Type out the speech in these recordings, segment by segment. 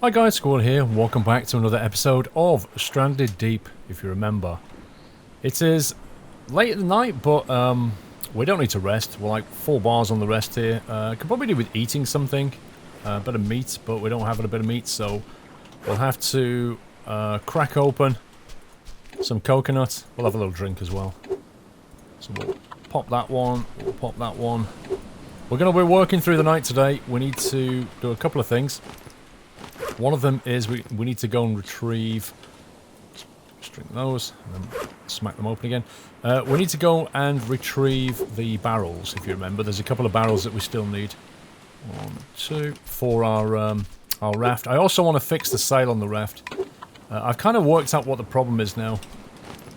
Hi guys, Squirrel here, and welcome back to another episode of Stranded Deep, if you remember. It is late at the night, but we don't need to rest. We're like 4 bars on the rest here. Could probably do with eating something, a bit of meat, but we don't have a bit of meat, so we'll have to crack open some coconut. We'll have a little drink as well. So we'll pop that one, we'll pop that one. We're going to be working through the night today. We need to do a couple of things. One of them is we need to go and retrieve... Just drink those, and then smack them open again. We need to go and retrieve the barrels, if you remember. There's a couple of barrels that we still need. 1, 2, for our raft. I also want to fix the sail on the raft. I've kind of worked out what the problem is now.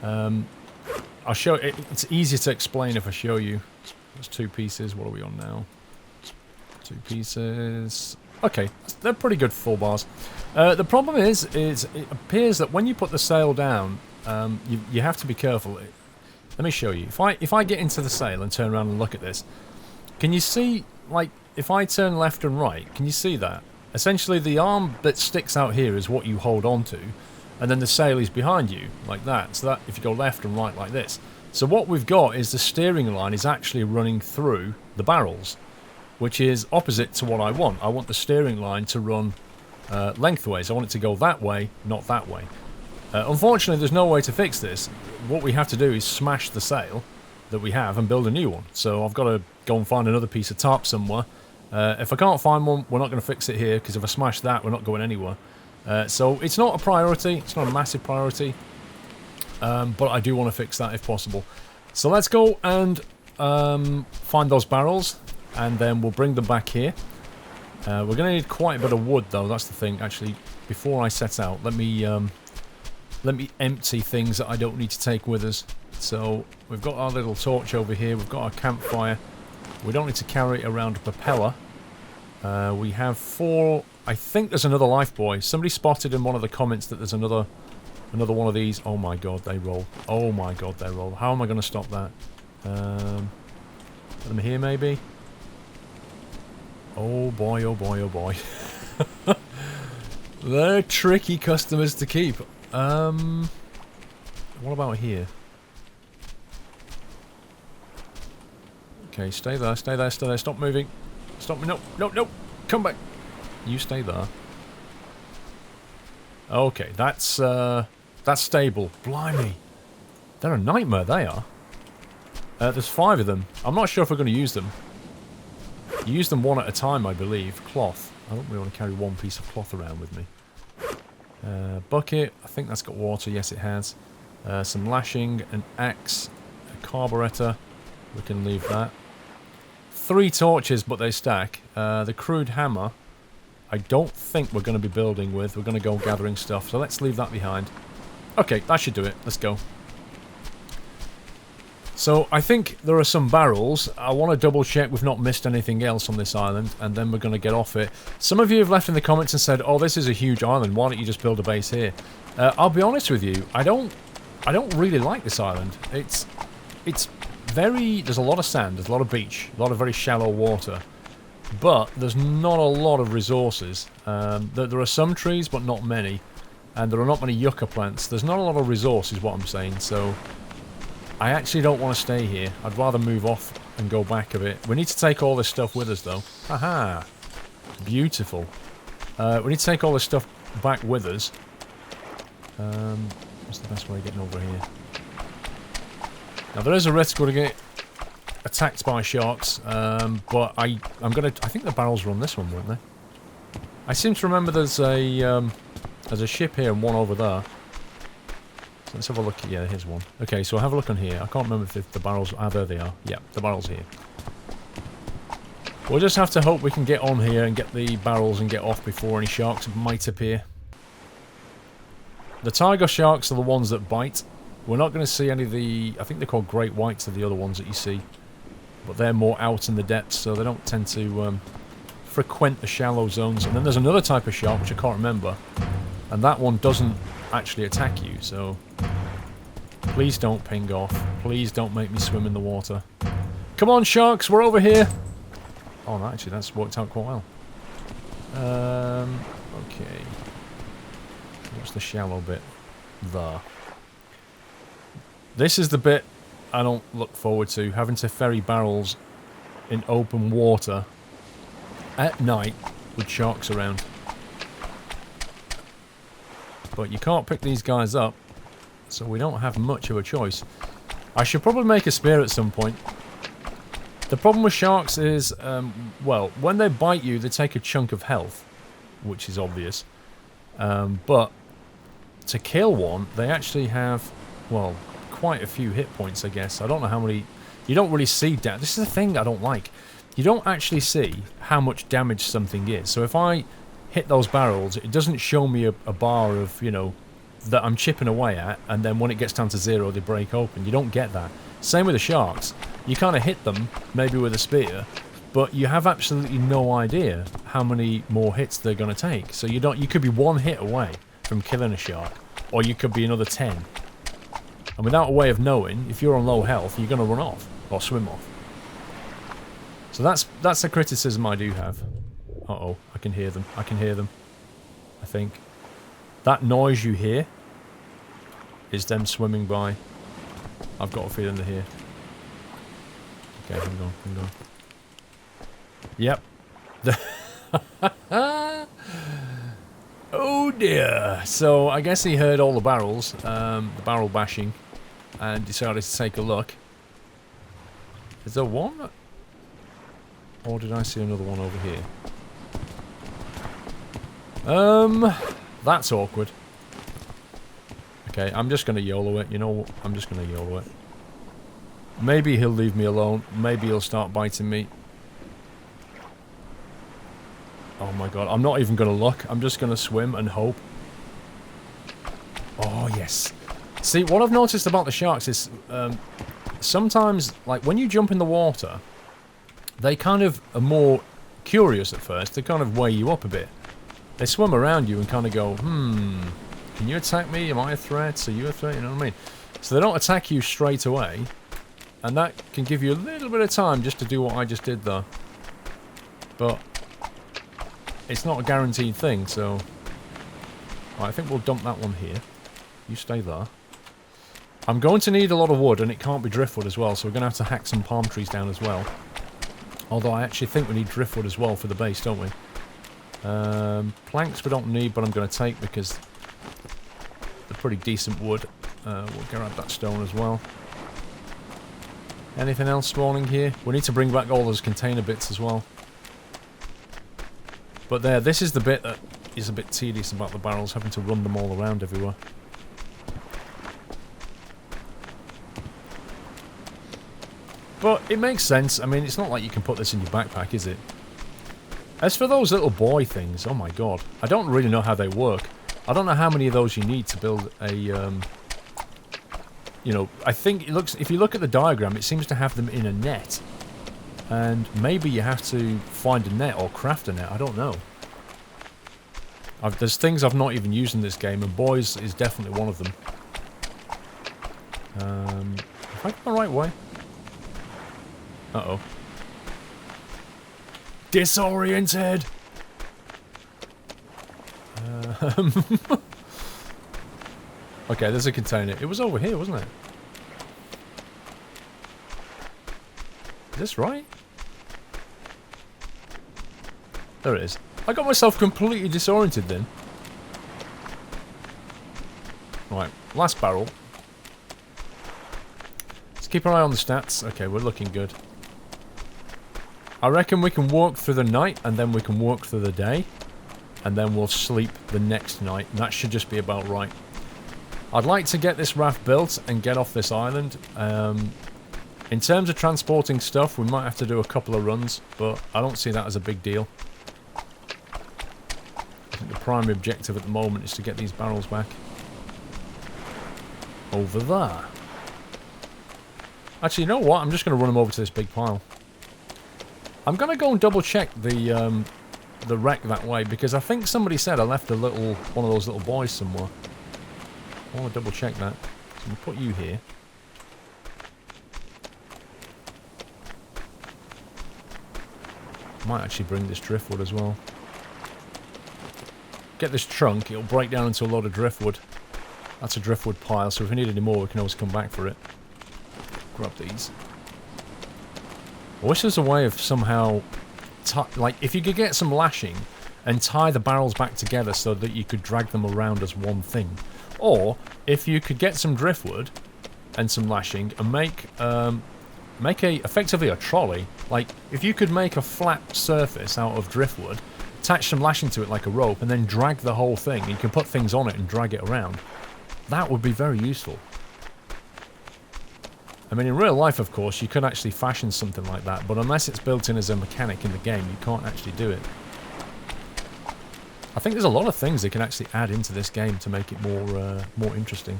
I'll show it. It's easier to explain if I show you. There's 2 pieces. What are we on now? 2 pieces... Okay, they're pretty good 4 bars. The problem is it appears that when you put the sail down, you have to be careful. Let me show you. If I get into the sail and turn around and look at this, can you see, like, if I turn left and right, can you see that? Essentially, the arm that sticks out here is what you hold on to, and then the sail is behind you, like that. So that if you go left and right like this. So what we've got is the steering line is actually running through the barrels, which is opposite to what I want. I want the steering line to run lengthways. I want it to go that way, not that way. Unfortunately, there's no way to fix this. What we have to do is smash the sail that we have and build a new one. So I've got to go and find another piece of tarp somewhere. If I can't find one, we're not going to fix it here, because if I smash that, we're not going anywhere. So it's not a priority. It's not a massive priority. But I do want to fix that if possible. So let's go and find those barrels. And then we'll bring them back here. We're going to need quite a bit of wood, though. That's the thing. Actually, before I set out, let me empty things that I don't need to take with us. So we've got our little torch over here. We've got our campfire. We don't need to carry around a propeller. We have 4. I think there's another life buoy. Somebody spotted in one of the comments that there's another one of these. Oh my god, they roll. Oh my god, they roll. How am I going to stop that? Put them here, maybe. Oh boy, oh boy, oh boy. They're tricky customers to keep. What about here? Okay, stay there, stay there, stay there. Stop moving. Stop me. No, no, no. Come back. You stay there. Okay, that's stable. Blimey. They're a nightmare, they are. There's 5 of them. I'm not sure if we're going to use them. You use them 1 at a time, I believe. Cloth. I don't really want to carry 1 piece of cloth around with me. Bucket. I think that's got water. Yes, it has. Some lashing, an axe, a carburetor. We can leave that. 3 torches, but they stack. The crude hammer, I don't think we're going to be building with. We're going to go gathering stuff, so let's leave that behind. Okay, that should do it. Let's go. So, I think there are some barrels. I want to double check we've not missed anything else on this island, and then we're going to get off it. Some of you have left in the comments and said, oh, this is a huge island, why don't you just build a base here? I'll be honest with you, I don't really like this island. It's very... There's a lot of sand, there's a lot of beach, a lot of very shallow water. But there's not a lot of resources. There are some trees, but not many. And there are not many yucca plants. There's not a lot of resources, what I'm saying, so... I actually don't want to stay here. I'd rather move off and go back a bit. We need to take all this stuff with us, though. Haha. Beautiful. We need to take all this stuff back with us. What's the best way of getting over here? Now, there is a risk we're going to get attacked by sharks, but I think the barrels were on this one, weren't they? I seem to remember there's a ship here and one over there. Let's have a look. Yeah, here's one. Okay, so I'll have a look on here. I can't remember if the barrels... Ah, there they are. Yeah, the barrels here. We'll just have to hope we can get on here and get the barrels and get off before any sharks might appear. The tiger sharks are the ones that bite. We're not going to see any of the... I think they're called great whites are the other ones that you see. But they're more out in the depths, so they don't tend to frequent the shallow zones. And then there's another type of shark, which I can't remember. And that one doesn't actually attack you, so... Please don't ping off. Please don't make me swim in the water. Come on, sharks, we're over here! Oh, no, actually, that's worked out quite well. Okay. What's the shallow bit? There. This is the bit I don't look forward to, having to ferry barrels in open water at night with sharks around. But you can't pick these guys up, so we don't have much of a choice. I should probably make a spear at some point. The problem with sharks is, well, when they bite you, they take a chunk of health, which is obvious. But to kill one, they actually have, well, quite a few hit points, I guess. I don't know how many... You don't really see damage. This is the thing I don't like. You don't actually see how much damage something is. So if I hit those barrels, it doesn't show me a bar of, you know, that I'm chipping away at, and then when it gets down to 0, they break open. You don't get that. Same with the sharks. You kind of hit them, maybe with a spear, but you have absolutely no idea how many more hits they're going to take. So you don't. You could be one hit away from killing a shark, or you could be another 10. And without a way of knowing, if you're on low health, you're going to run off or swim off. So that's a criticism I do have. Uh-oh, I can hear them. I can hear them. I think. That noise you hear is them swimming by. I've got a feeling they're here. Okay, hang on, hang on. Yep. Oh dear. So I guess he heard all the barrels, the barrel bashing, and decided to take a look. Is there one? Or did I see another one over here? That's awkward. Okay, I'm just going to YOLO it. You know, I'm just going to YOLO it. Maybe he'll leave me alone. Maybe he'll start biting me. Oh my god, I'm not even going to look. I'm just going to swim and hope. Oh, yes. See, what I've noticed about the sharks is sometimes, like, when you jump in the water, they kind of are more curious at first. They kind of weigh you up a bit. They swim around you and kind of go, can you attack me? Am I a threat? Are you a threat? You know what I mean? So they don't attack you straight away. And that can give you a little bit of time just to do what I just did there. But it's not a guaranteed thing, so... Right, I think we'll dump that one here. You stay there. I'm going to need a lot of wood, and it can't be driftwood as well, so we're going to have to hack some palm trees down as well. Although I actually think we need driftwood as well for the base, don't we? Planks we don't need, but I'm going to take because they're pretty decent wood. We'll grab that stone as well. Anything else spawning here? We need to bring back all those container bits as well. But there, this is the bit that is a bit tedious about the barrels, having to run them all around everywhere. But it makes sense. I mean, it's not like you can put this in your backpack, is it? As for those little buoy things, oh my god. I don't really know how they work. I don't know how many of those you need to build a, you know, I think it looks, if you look at the diagram, it seems to have them in a net. And maybe you have to find a net or craft a net, I don't know. There's things I've not even used in this game, and buoys is definitely one of them. Have I gone the right way? Uh-oh. Disoriented! Okay, there's a container. It was over here, wasn't it? Is this right? There it is. I got myself completely disoriented then. Right, last barrel. Let's keep our eye on the stats. Okay, we're looking good. I reckon we can walk through the night, and then we can walk through the day. And then we'll sleep the next night. And that should just be about right. I'd like to get this raft built and get off this island. In terms of transporting stuff, we might have to do a couple of runs, but I don't see that as a big deal. I think the primary objective at the moment is to get these barrels back. Over there. Actually, you know what? I'm just going to run them over to this big pile. I'm going to go and double check the wreck that way, because I think somebody said I left a little, one of those little buoys somewhere. I want to double check that. So we'll put you here. Might actually bring this driftwood as well. get this trunk, it'll break down into a load of driftwood. That's a driftwood pile, so if we need any more, we can always come back for it. Grab these. I wish there's a way of somehow... like, if you could get some lashing and tie the barrels back together so that you could drag them around as one thing. Or, if you could get some driftwood and some lashing and make effectively a trolley. Like, if you could make a flat surface out of driftwood, attach some lashing to it like a rope, and then drag the whole thing, and you can put things on it and drag it around. That would be very useful. I mean, in real life, of course, you could actually fashion something like that, but unless it's built in as a mechanic in the game, you can't actually do it. I think there's a lot of things they can actually add into this game to make it more interesting.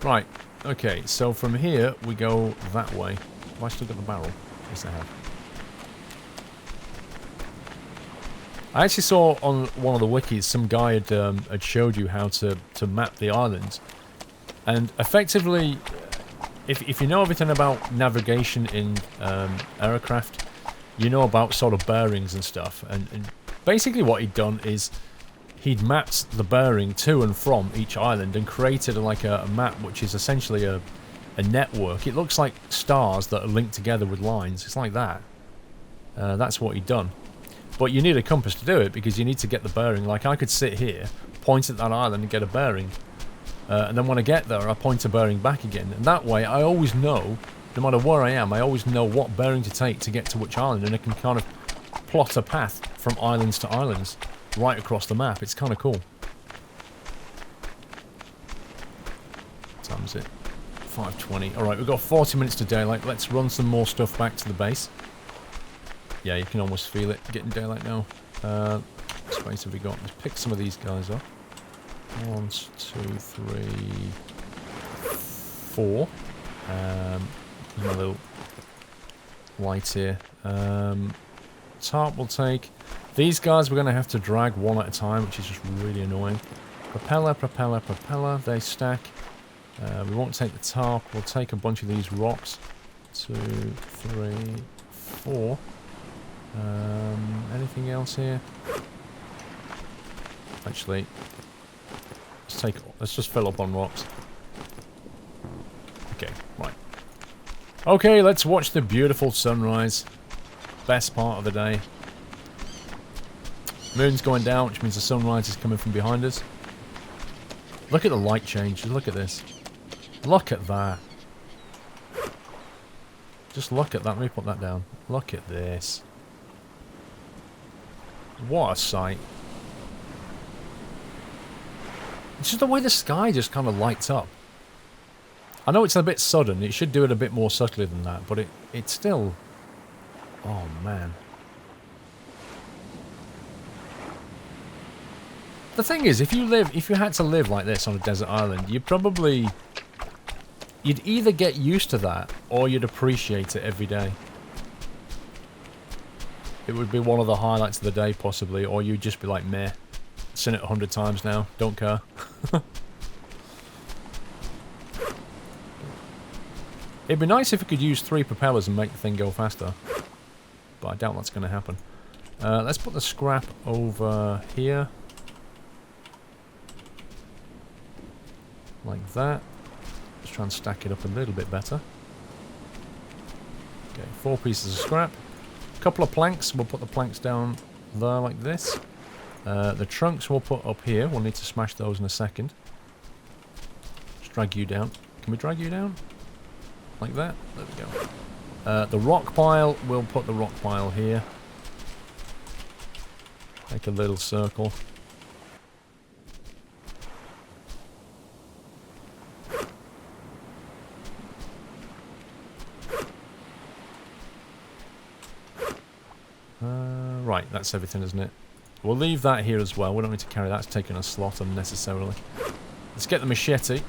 Right, okay, so from here, we go that way. Have I still got the barrel? Yes, I have. I actually saw on one of the wikis, some guy had showed you how to map the islands. And effectively, if you know everything about navigation in aircraft, you know about sort of bearings and stuff. And basically what he'd done is he'd mapped the bearing to and from each island and created like a map which is essentially a network. It looks like stars that are linked together with lines. It's like that. That's what he'd done. But you need a compass to do it because you need to get the bearing. Like I could sit here, point at that island and get a bearing. And then when I get there, I point a bearing back again. And that way, I always know, no matter where I am, I always know what bearing to take to get to which island. And I can kind of plot a path from islands to islands right across the map. It's kind of cool. What time is it? 5:20. Alright, we've got 40 minutes to daylight. Let's run some more stuff back to the base. Yeah, you can almost feel it getting daylight now. What space have we got? Let's pick some of these guys up. 1, 2, 3, 4. There's my little light here. Tarp will take. These guys we're going to have to drag one at a time, which is just really annoying. Propeller, propeller, propeller. They stack. We won't take the tarp. We'll take a bunch of these rocks. 2, 3, 4. Anything else here? Actually, let's just fill up on rocks. Okay, right. Okay, let's watch the beautiful sunrise. Best part of the day. Moon's going down, which means the sunrise is coming from behind us. Look at the light change. Look at this. Look at that. Just look at that. Let me put that down. Look at this. What a sight. It's just the way the sky just kind of lights up. I know it's a bit sudden. It should do it a bit more subtly than that, but it's still... Oh, man. The thing is, if you had to live like this on a desert island, you'd either get used to that, or you'd appreciate it every day. It would be one of the highlights of the day, possibly, or you'd just be like, meh. Seen it 100 times now, don't care. It'd be nice if we could use 3 propellers and make the thing go faster. But I doubt that's going to happen. Let's put the scrap over here. Like that. Let's try and stack it up a little bit better. Okay, 4 pieces of scrap. A couple of planks. We'll put the planks down there like this. The trunks we'll put up here. We'll need to smash those in a second. Just drag you down. Can we drag you down? Like that? There we go. The rock pile, we'll put the rock pile here. Make a little circle. Right, that's everything, isn't it? We'll leave that here as well. We don't need to carry that. It's taking a slot unnecessarily. Let's get the machete.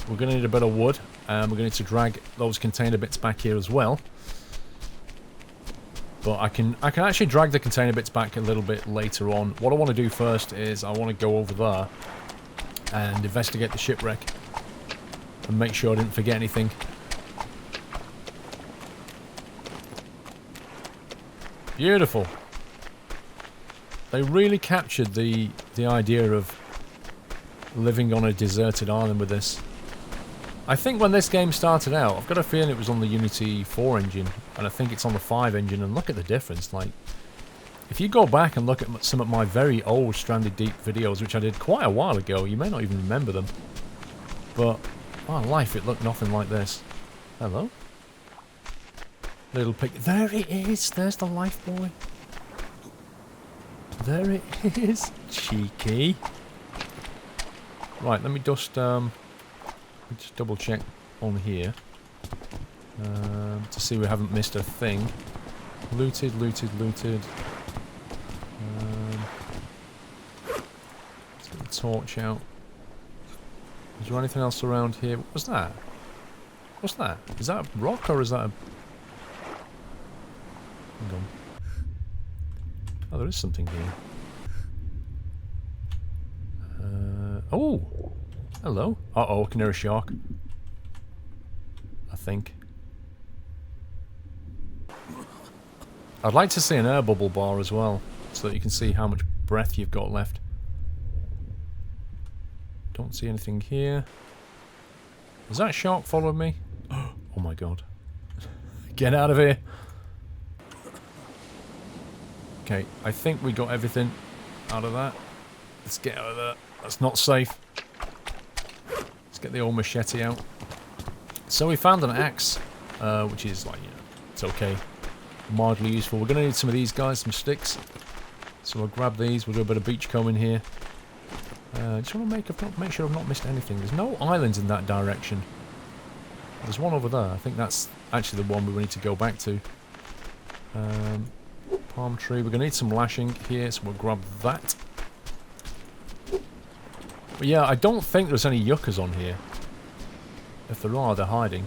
We're going to need a bit of wood. And we're going to need to drag those container bits back here as well. But I can actually drag the container bits back a little bit later on. What I want to do first is I want to go over there and investigate the shipwreck. And make sure I didn't forget anything. Beautiful. They really captured the idea of living on a deserted island with this. I think when this game started out, I've got a feeling it was on the Unity 4 engine, and I think it's on the 5 engine, and look at the difference. Like, if you go back and look at some of my very old Stranded Deep videos, which I did quite a while ago, you may not even remember them. But, my life, it looked nothing like this. Hello? Little pig. There it is! There's the life boy. There it is. Cheeky. Right, let me just double check on here. To see we haven't missed a thing. Looted, looted, looted. Let's get the torch out. Is there anything else around here? What was that? What's that? Is that a rock or is that a... Hang on. Oh, there is something here. Oh! Hello. Uh-oh, I can hear a shark. I think. I'd like to see an air bubble bar as well, so that you can see how much breath you've got left. Don't see anything here. Is that shark following me? Oh my god. Get out of here. Okay, I think we got everything out of that. Let's get out of there. That's not safe. Let's get the old machete out. So we found an axe, which is like, you know, it's okay. Mildly useful. We're going to need some of these guys, some sticks. So we'll grab these. We'll do a bit of beachcombing here. Just want to make sure I've not missed anything. There's no islands in that direction. There's one over there. I think that's actually the one we need to go back to. Palm tree. We're going to need some lashing here, so we'll grab that. But yeah, I don't think there's any yuccas on here. If there are, they're hiding.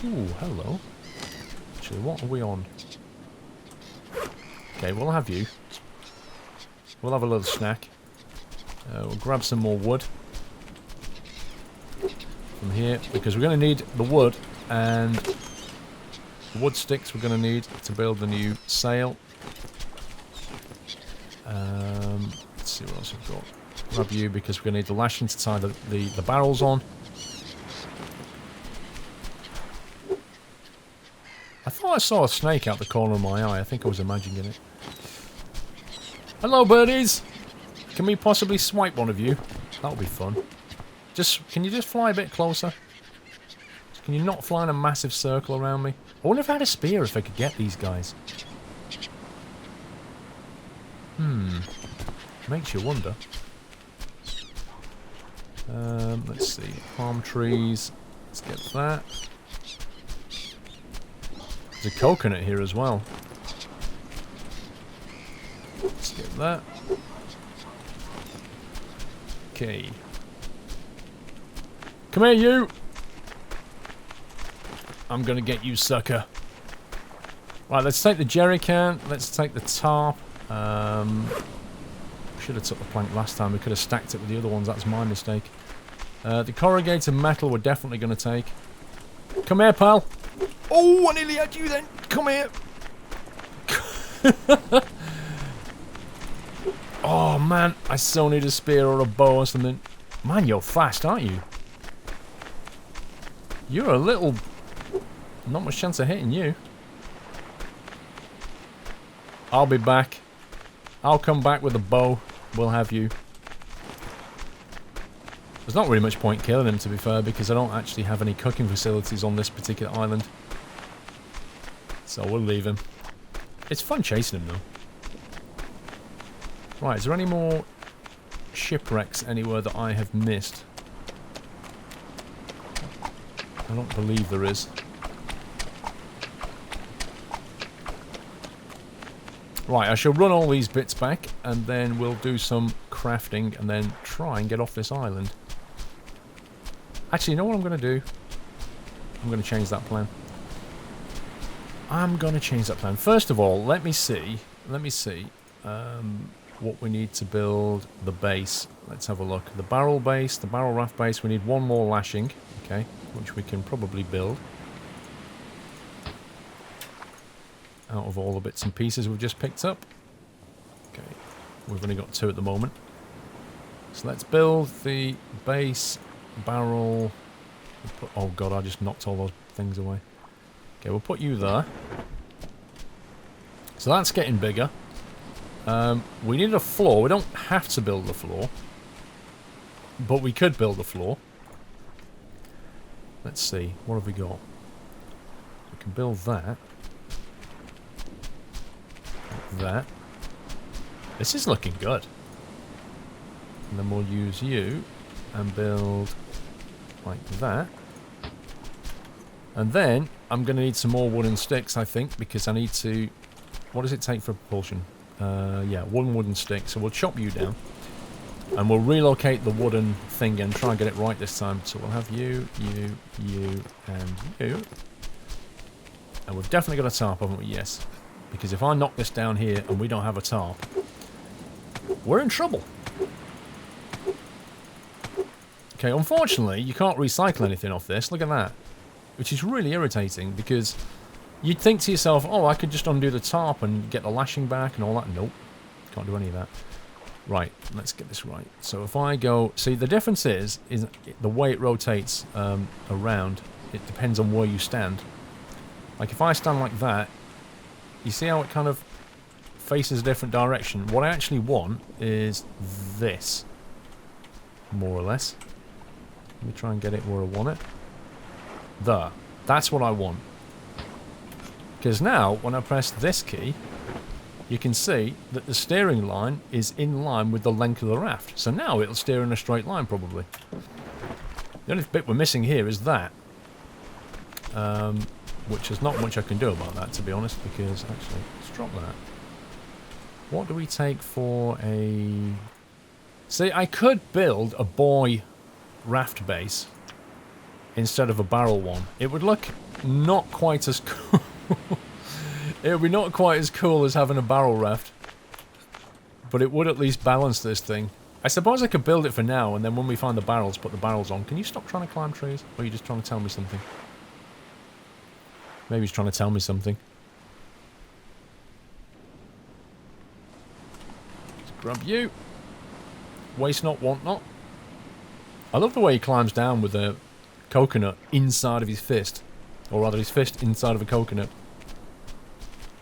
Ooh, hello. Actually, what are we on? Okay, we'll have you. We'll have a little snack. We'll grab some more wood from here, because we're going to need the wood and the wood sticks we're going to need to build the new sail. Let's see what else we've got. Grab you, because we're going to need the lashing to tie the barrels on. I thought I saw a snake out the corner of my eye. I think I was imagining it. Hello, birdies! Can we possibly swipe one of you? That'll be fun. Can you just fly a bit closer? Can you not fly in a massive circle around me? I wonder if I had a spear, if I could get these guys. Makes you wonder. Let's see. Palm trees. Let's get that. There's a coconut here as well. Let's get that. Okay. Come here, you! I'm gonna get you, sucker. Right, let's take the jerry can. Let's take the tarp. Should have took the plank last time. We could have stacked it with the other ones. That's my mistake. The corrugated metal we're definitely going to take. Come here, pal. Oh, I nearly had you then. Come here. Oh, man. I so need a spear or a bow or something. Man, you're fast, aren't you? You're a little... Not much chance of hitting you. I'll be back. I'll come back with a bow. We'll have you. There's not really much point killing him, to be fair, because I don't actually have any cooking facilities on this particular island. So we'll leave him. It's fun chasing him, though. Right, is there any more shipwrecks anywhere that I have missed? I don't believe there is. Right, I shall run all these bits back, and then we'll do some crafting, and then try and get off this island. Actually, you know what I'm going to do? I'm going to change that plan. First of all, let me see what we need to build the base. Let's have a look. The barrel base, the barrel raft base, we need one more lashing, okay, which we can probably build out of all the bits and pieces we've just picked up. Okay, we've only got 2 at the moment. So let's build the base barrel. Oh god, I just knocked all those things away. Okay, we'll put you there. So that's getting bigger. We need a floor. We don't have to build the floor. But we could build a floor. Let's see. What have we got? We can build that. Like that. This is looking good. And then we'll use you and build like that. And then I'm going to need some more wooden sticks, I think, because I need to... What does it take for propulsion? Yeah, 1 wooden stick. So we'll chop you down. And we'll relocate the wooden thing and try and get it right this time. So we'll have you, you, you, and you. And we've definitely got a tarp, haven't we? Yes. Because if I knock this down here and we don't have a tarp, we're in trouble. Okay, unfortunately, you can't recycle anything off this. Look at that. Which is really irritating, because you'd think to yourself, oh, I could just undo the tarp and get the lashing back and all that. Nope. Can't do any of that. Right, let's get this right. So if I go... See, the difference is the way it rotates around. It depends on where you stand. Like, if I stand like that, you see how it kind of faces a different direction? What I actually want is this. More or less. Let me try and get it where I want it. There. That's what I want. Because now, when I press this key, you can see that the steering line is in line with the length of the raft. So now it'll steer in a straight line, probably. The only bit we're missing here is that. Which is not much I can do about that, to be honest, because... Actually, let's drop that. What do we take for a... See, I could build a buoy raft base instead of a barrel one. It would look not quite as cool. It would be not quite as cool as having a barrel raft. But it would at least balance this thing. I suppose I could build it for now, and then when we find the barrels, put the barrels on. Can you stop trying to climb trees? Or are you just trying to tell me something? Maybe he's trying to tell me something. Let's grab you. Waste not, want not. I love the way he climbs down with a coconut inside of his fist. Or rather, his fist inside of a coconut.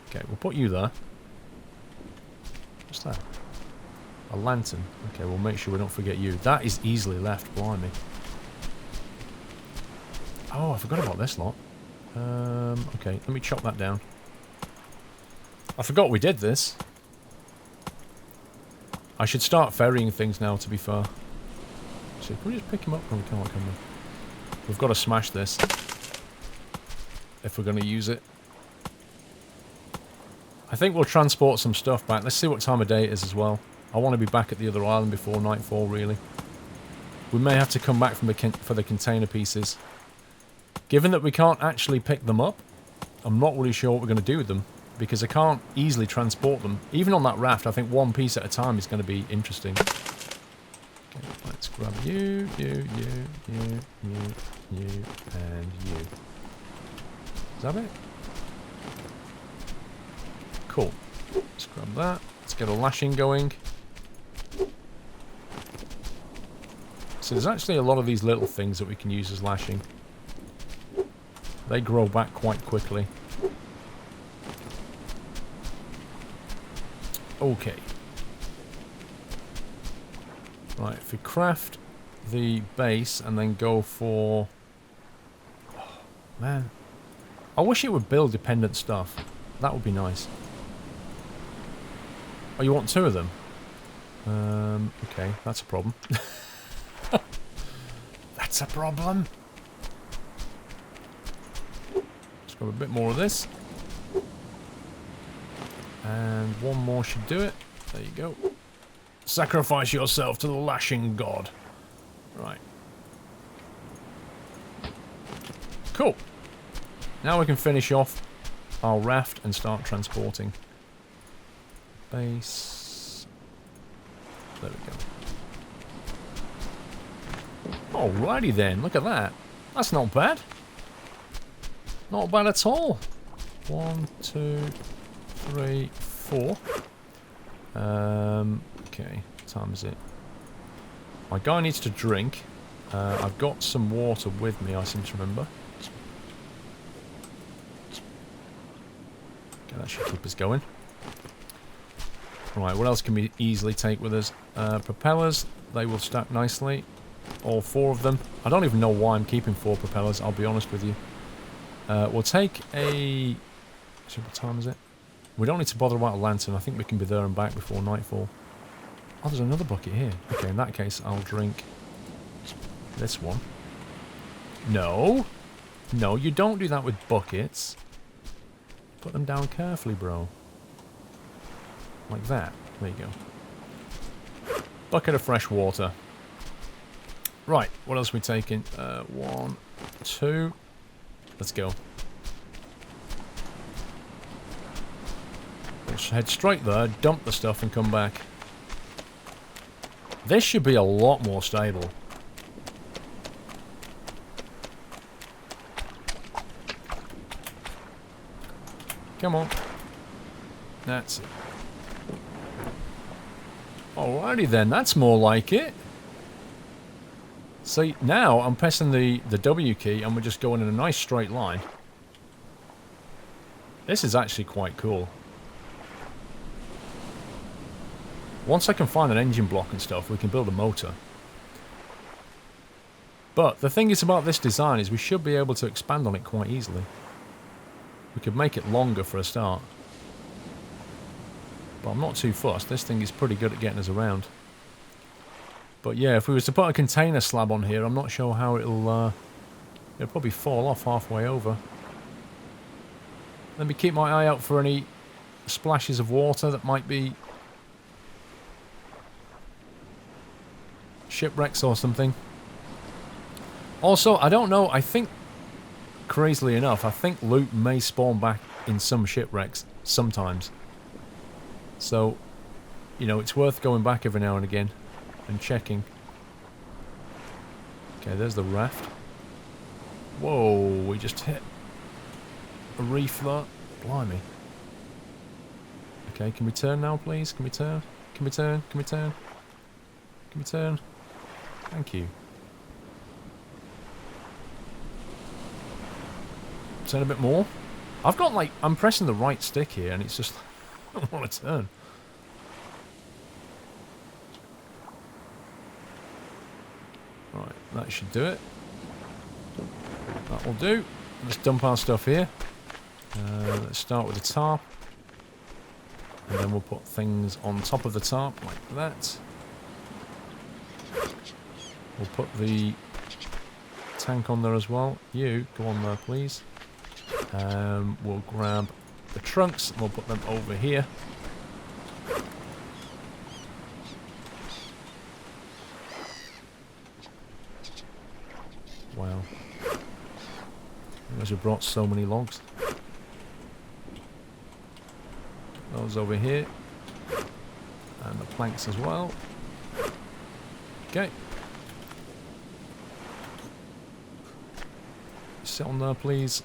Okay, we'll put you there. What's that? A lantern. Okay, we'll make sure we don't forget you. That is easily left, blimey. Oh, I forgot about this lot. Okay, let me chop that down. I forgot we did this. I should start ferrying things now, to be fair. So, can we just pick him up? Oh, we can't, can we? We've got to smash this. If we're going to use it. I think we'll transport some stuff back. Let's see what time of day it is as well. I want to be back at the other island before nightfall, really. We may have to come back from for the container pieces. Given that we can't actually pick them up, I'm not really sure what we're going to do with them. Because I can't easily transport them. Even on that raft, I think one piece at a time is going to be interesting. Okay, let's grab you, and you. Is that it? Cool. Let's grab that. Let's get a lashing going. So there's actually a lot of these little things that we can use as lashing. They grow back quite quickly. Okay. Right, if we craft the base and then go for... Oh, man. I wish it would build dependent stuff. That would be nice. Oh, you want 2 of them? Okay, that's a problem. That's a problem. Let's grab a bit more of this. And one more should do it. There you go. Sacrifice yourself to the lashing god. Right. Cool. Now we can finish off our raft and start transporting. Base. There we go. Alrighty then, look at that. That's not bad. Not bad at all. 1, 2, 3, 4. Okay, what time is it? My guy needs to drink. I've got some water with me, I seem to remember. Okay, that should keep us going. Right, what else can we easily take with us? Propellers, they will stack nicely. All 4 of them. I don't even know why I'm keeping 4 propellers, I'll be honest with you. We'll take a... So what time is it? We don't need to bother about a lantern. I think we can be there and back before nightfall. Oh, there's another bucket here. Okay, in that case, I'll drink this one. No. No, you don't do that with buckets. Put them down carefully, bro. Like that. There you go. Bucket of fresh water. Right, what else are we taking? 1, 2. Let's go. Let's head straight there, dump the stuff and come back. This should be a lot more stable. Come on. That's it. Alrighty then, that's more like it. See, now I'm pressing the W key and we're just going in a nice straight line. This is actually quite cool. Once I can find an engine block and stuff, we can build a motor. But the thing is about this design is we should be able to expand on it quite easily. We could make it longer for a start. But I'm not too fussed. This thing is pretty good at getting us around. But yeah, if we was to put a container slab on here, I'm not sure how it'll probably fall off halfway over. Let me keep my eye out for any splashes of water that might be shipwrecks or something. Also, I don't know, I think, crazily enough, I think loot may spawn back in some shipwrecks sometimes. So, you know, it's worth going back every now and again and checking. Okay, there's the raft. Whoa, we just hit a reef there. Blimey. Okay, can we turn now, please? Can we turn? Can we turn? Can we turn? Can we turn? Thank you. Turn a bit more. I've got like, I'm pressing the right stick here and it's just, I don't want to turn. Right, that should do it. That will do. Let's dump our stuff here. Let's start with the tarp. And then we'll put things on top of the tarp like that. We'll put the tank on there as well. You, go on there please. We'll grab the trunks and we'll put them over here. Wow. As we brought so many logs. Those over here. And the planks as well. Okay. Sit on there, please.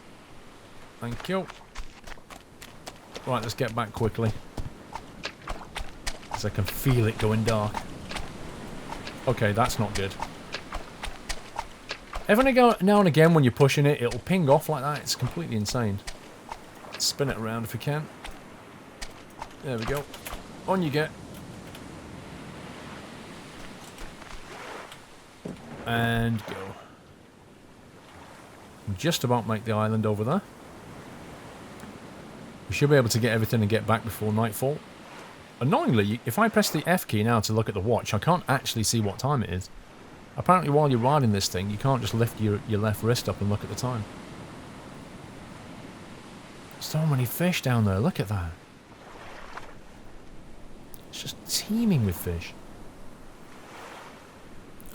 Thank you. Right, let's get back quickly. Because I can feel it going dark. Okay, that's not good. Every now and again when you're pushing it, it'll ping off like that. It's completely insane. Spin it around if you can. There we go. On you get. And go. Just about make the island over there. We should be able to get everything and get back before nightfall. Annoyingly, if I press the F key now to look at the watch, I can't actually see what time it is. Apparently while you're riding this thing, you can't just lift your left wrist up and look at the time. So many fish down there, look at that. It's just teeming with fish.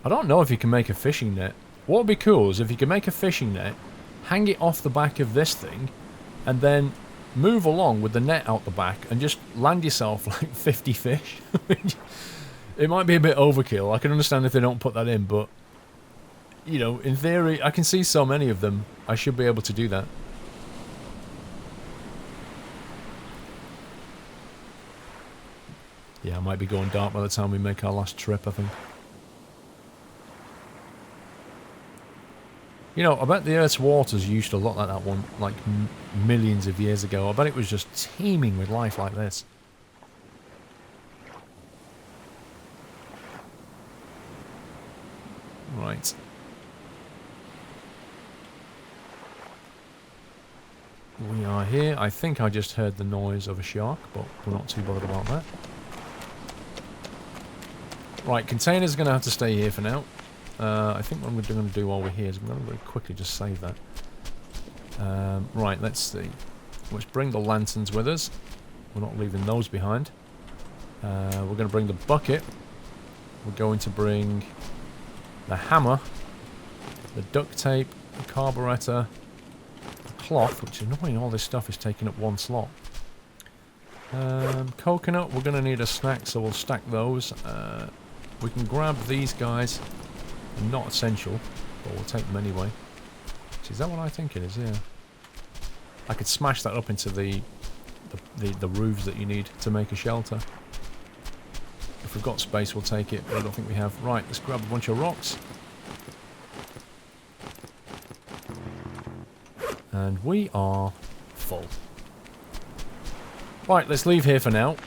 I don't know if you can make a fishing net. What would be cool is if you could make a fishing net, hang it off the back of this thing, and then move along with the net out the back and just land yourself like 50 fish. It might be a bit overkill. I can understand if they don't put that in, but, you know, in theory, I can see so many of them. I should be able to do that. Yeah, it might be going dark by the time we make our last trip, I think. You know, I bet the Earth's waters used to look like that one, like millions of years ago. I bet it was just teeming with life like this. Right. We are here. I think I just heard the noise of a shark, but we're not too bothered about that. Right, containers are going to have to stay here for now. I think what I'm going to do while we're here is I'm going to quickly just save that. Right, let's see. Let's bring the lanterns with us. We're not leaving those behind. We're going to bring the bucket. We're going to bring the hammer, the duct tape, the carburetor, the cloth, which is annoying, all this stuff is taking up one slot. Coconut, we're going to need a snack, so we'll stack those. We can grab these guys. Not essential, but we'll take them anyway. Is that what I think it is? Yeah. I could smash that up into the roofs that you need to make a shelter. If we've got space, we'll take it, but I don't think we have. Right, let's grab a bunch of rocks. And we are full. Right, let's leave here for now.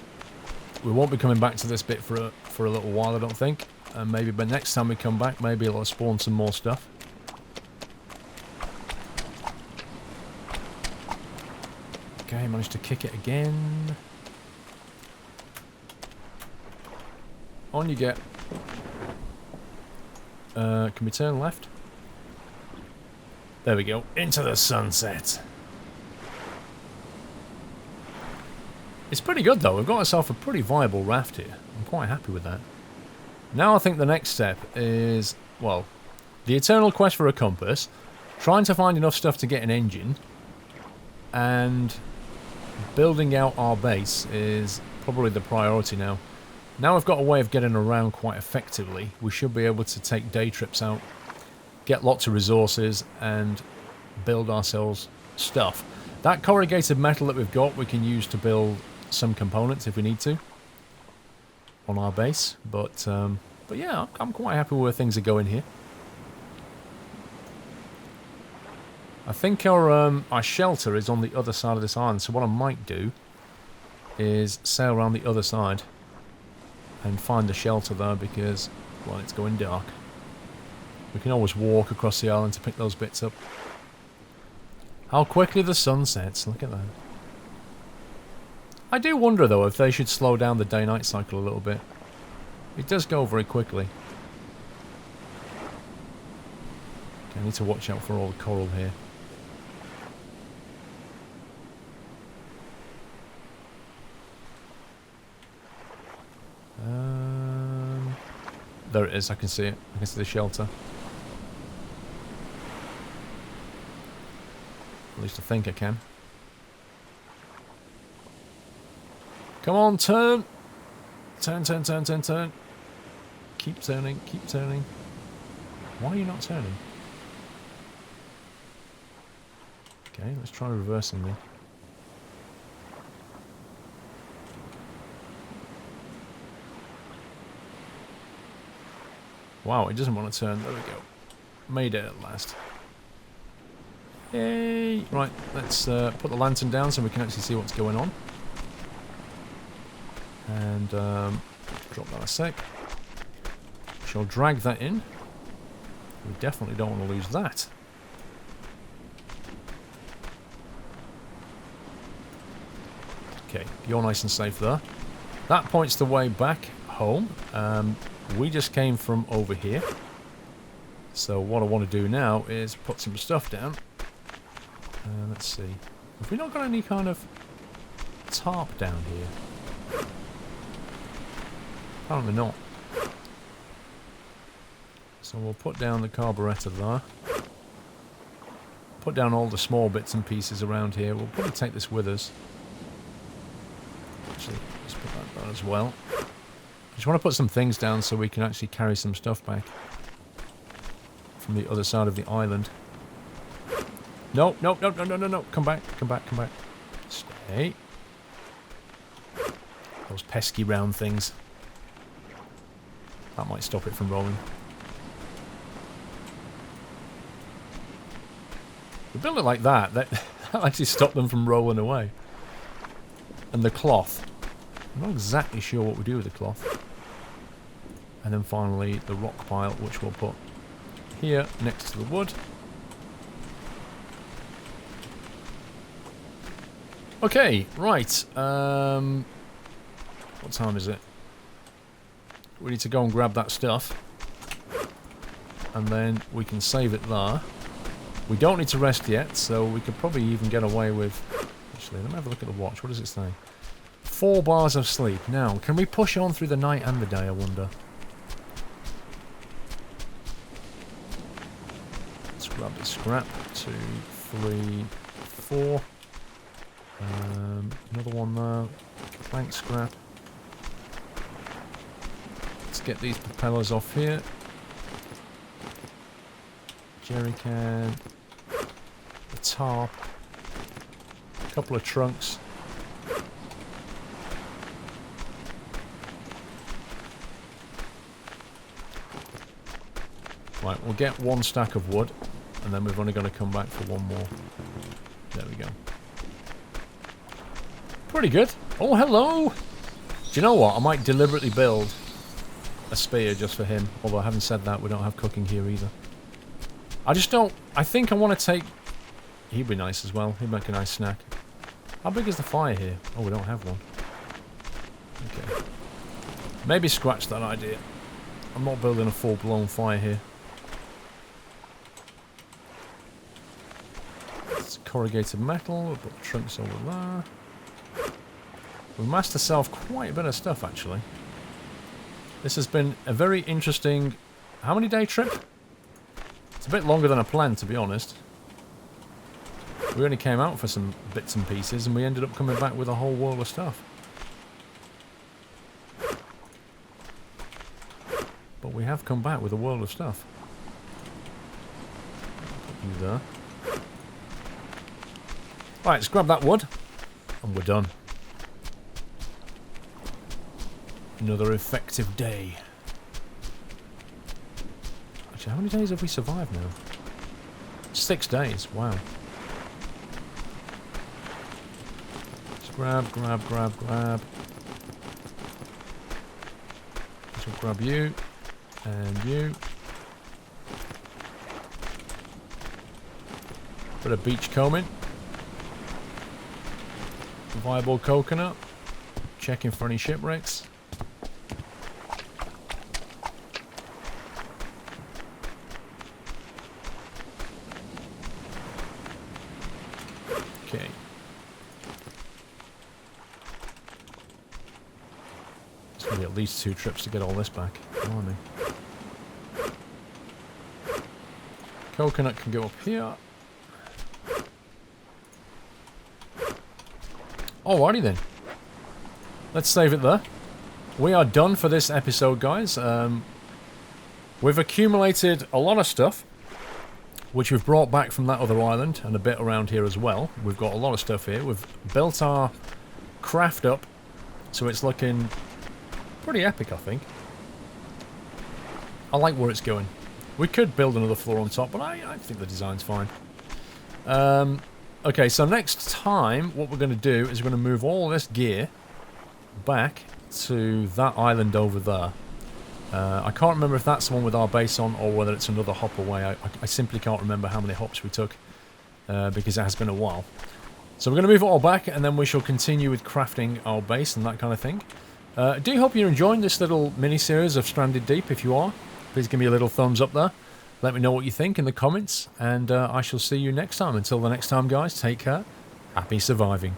We won't be coming back to this bit for a little while, I don't think. And maybe by next time we come back, maybe it'll spawn some more stuff. Okay, managed to kick it again. On you get. Can we turn left? There we go. Into the sunset. It's pretty good though. We've got ourselves a pretty viable raft here. I'm quite happy with that. Now I think the next step is, well, the eternal quest for a compass, trying to find enough stuff to get an engine, and building out our base is probably the priority now. Now we've got a way of getting around quite effectively. We should be able to take day trips out, get lots of resources, and build ourselves stuff. That corrugated metal that we've got, we can use to build some components if we need to on our base, but yeah, I'm quite happy with where things are going here. I think our shelter is on the other side of this island, so what I might do is sail around the other side and find the shelter there because, well, it's going dark. We can always walk across the island to pick those bits up. How quickly the sun sets, look at that. I do wonder, though, if they should slow down the day-night cycle a little bit. It does go very quickly. Okay, I need to watch out for all the coral here. There it is, I can see it. I can see the shelter. At least I think I can. Come on, turn! Turn, turn, turn, turn, turn. Keep turning, keep turning. Why are you not turning? Okay, let's try reversing then. Wow, it doesn't want to turn. There we go. Made it at last. Yay! Right, let's put the lantern down so we can actually see what's going on. And drop that a sec. Shall drag that in. We definitely don't want to lose that. Okay, you're nice and safe there. That points the way back home. We just came from over here. So what I want to do now is put some stuff down. Let's see. Have we not got any kind of tarp down here? Apparently not. So we'll put down the carburetor there. Put down all the small bits and pieces around here. We'll probably take this with us. Actually, let's put that there as well. I just want to put some things down so we can actually carry some stuff back from the other side of the island. No, no, no, no, no, no, no. Come back, come back, come back. Stay. Those pesky round things. That might stop it from rolling. We build it like that. That actually stopped them from rolling away. And the cloth. I'm not exactly sure what we do with the cloth. And then finally the rock pile, which we'll put here next to the wood. Okay, right. What time is it? We need to go and grab that stuff. And then we can save it there. We don't need to rest yet, so we could probably even get away with... Actually, let me have a look at the watch. What does it say? 4 bars of sleep. Now, can we push on through the night and the day, I wonder? Let's grab the scrap. 2, 3, 4. Another one there. Plank scrap. Let's get these propellers off here. Jerry can. The tarp. A couple of trunks. Right, we'll get 1 stack of wood, and then we've only got to come back for 1 more. There we go. Pretty good. Oh, hello! Do you know what? I might deliberately build a spear just for him. Although, having said that, we don't have cooking here either. I just don't... I think I want to take... He'd be nice as well. He'd make a nice snack. How big is the fire here? Oh, we don't have one. Okay. Maybe scratch that idea. I'm not building a full-blown fire here. It's corrugated metal. We'll put trunks over there. We've amassed ourselves quite a bit of stuff, actually. This has been a very interesting... How many day trip? It's a bit longer than I planned, to be honest. We only came out for some bits and pieces, and we ended up coming back with a whole world of stuff. But we have come back with a world of stuff. Put you there. Right, let's grab that wood, and we're done. Another effective day. Actually, how many days have we survived now? 6 days, wow. Let's grab. This will grab you, and you. Bit of beach combing. Viable coconut. Checking for any shipwrecks. Okay. It's going to be at least 2 trips to get all this back. Blimey. Coconut can go up here. Alrighty then. Let's save it there. We are done for this episode, guys. We've accumulated a lot of stuff, which we've brought back from that other island, and a bit around here as well. We've got a lot of stuff here. We've built our craft up, so it's looking pretty epic, I think. I like where it's going. We could build another floor on top, but I think the design's fine. Okay, so next time, what we're going to do is we're going to move all this gear back to that island over there. I can't remember if that's the one with our base on or whether it's another hop away. I simply can't remember how many hops we took because it has been a while. So we're going to move it all back, and then we shall continue with crafting our base and that kind of thing. I do hope you're enjoying this little mini-series of Stranded Deep. If you are, please give me a little thumbs up there. Let me know what you think in the comments, and I shall see you next time. Until the next time, guys, take care. Happy surviving.